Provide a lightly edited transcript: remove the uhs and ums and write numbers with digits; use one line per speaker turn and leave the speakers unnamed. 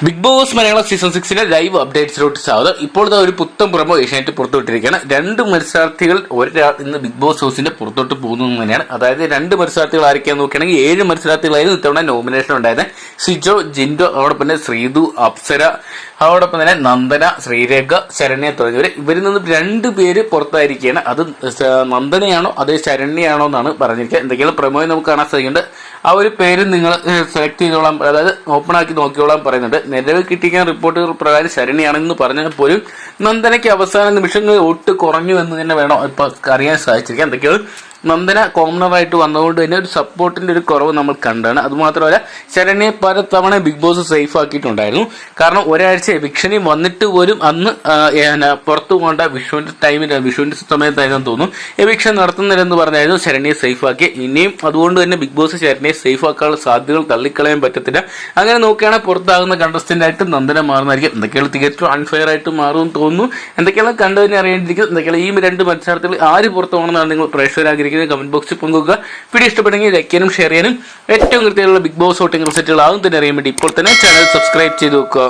Big Boss Malayalam season 6 live അപ്ഡേറ്റ്സിലോട്ട് സ്വാഗതം. ഇപ്പോഴത്തെ ഒരു പുത്തൻ പ്രമോ ഏഷ്യാനെറ്റ് പുറത്തുവിട്ടിരിക്കുകയാണ്. 2 മത്സരാർത്ഥികൾ ഒരാൾ ഇന്ന് ബിഗ് ബോസ് ഹൗസിന്റെ പുറത്തോട്ട് പോകുന്നു തന്നെയാണ്. അതായത് 2 മത്സരാർത്ഥികൾ ആരൊക്കെയാന്ന് നോക്കുകയാണെങ്കിൽ 7 മത്സരാർത്ഥികളായിരുന്നു ഇത്തവണ നോമിനേഷൻ ഉണ്ടായത്. സിജോ, ജിൻഡോ, അതോടൊപ്പം തന്നെ ശ്രീതു, അപ്സര, അതോടൊപ്പം തന്നെ നന്ദന, ശ്രീരേഖ, ശരണ്യ തുടങ്ങിയവർ. ഇവരിൽ നിന്ന് 2 പേര് പുറത്തായിരിക്കുകയാണ്. അത് നന്ദനയാണോ അതേ ശരണ്യാണോ എന്നാണ് പറഞ്ഞിരിക്കുക. എന്തെങ്കിലും പ്രമോയിൽ നമുക്ക് കാണാൻ സാധിക്കുന്നുണ്ട്. ആ ഒരു പേര് നിങ്ങൾ സെലക്ട് ചെയ്തോളാം, അതായത് ഓപ്പൺ ആക്കി നോക്കിയോളാൻ പറയുന്നുണ്ട്. നിലവിൽ കിട്ടിയിരിക്കുന്ന റിപ്പോർട്ടുകൾ പ്രകാരം ശരണ്യാണെന്ന് പറഞ്ഞാൽ പോലും നന്ദനയ്ക്ക് അവസാന നിമിഷങ്ങളിൽ വോട്ട് കുറഞ്ഞു എന്ന് തന്നെ വേണം ഇപ്പൊ അറിയാൻ സാധിച്ചിരിക്കുക. എന്തൊക്കെയാണ് നന്ദന കോമണറായിട്ട് വന്നതുകൊണ്ട് തന്നെ ഒരു സപ്പോർട്ടിന്റെ ഒരു കുറവ് നമ്മൾ കണ്ടാണ്. അതുമാത്രമല്ല ശരണ്യെ പല തവണ ബിഗ് ബോസ് സേഫ് ആക്കിയിട്ടുണ്ടായിരുന്നു. കാരണം ഒരാഴ്ച എവിക്ഷനി വന്നിട്ട് പോലും അന്ന് പുറത്തു പോകേണ്ട വിഷുവിന്റെ സമയത്തായിരുന്നു തോന്നുന്നു എവിക്ഷൻ നടത്തുന്നില്ലെന്ന് പറഞ്ഞായിരുന്നു ശരണ്യെ സേഫ് ആക്കി. ഇനിയും അതുകൊണ്ട് തന്നെ ബിഗ് ബോസ് ശരണ്യെ സേഫ് ആക്കാനുള്ള സാധ്യതകൾ തള്ളിക്കളയാൻ പറ്റത്തില്ല. അങ്ങനെ നോക്കുകയാണെങ്കിൽ പുറത്താകുന്ന കണ്ടസ്റ്റന്റ് ആയിട്ട് നന്ദന മാറുന്നതായിരിക്കും. എന്തൊക്കെയാണ് തികച്ചും അൺഫെയർ ആയിട്ട് മാറുമെന്ന് തോന്നുന്നു. എന്തൊക്കെയാണ് കണ്ടതിനെ അറിയേണ്ടിയിരിക്കുന്നത്. എന്തൊക്കെയാണ് ഈ 2 മത്സരാർത്ഥികൾ ആര് പുറത്തു പോകണമെന്നാണ് നിങ്ങൾ പ്രേക്ഷകരാഗ്രഹിക്കുന്നത്. കമന്റ് ബോക്സിൽ പങ്കുവെക്കുക. വീഡിയോ ഇഷ്ടപ്പെടുമെങ്കിൽ ലൈക്ക് ചെയ്യാനും ഷെയർ ചെയ്യാനും ഏറ്റവും കൃത്യമുള്ള ബിഗ് ബോസ് വോട്ടിംഗ് റിസൾട്ടുകൾ ആകും തന്നെ അറിയാൻ വേണ്ടി ഇപ്പോൾ തന്നെ ചാനൽ സബ്സ്ക്രൈബ് ചെയ്ത് വെക്കുക.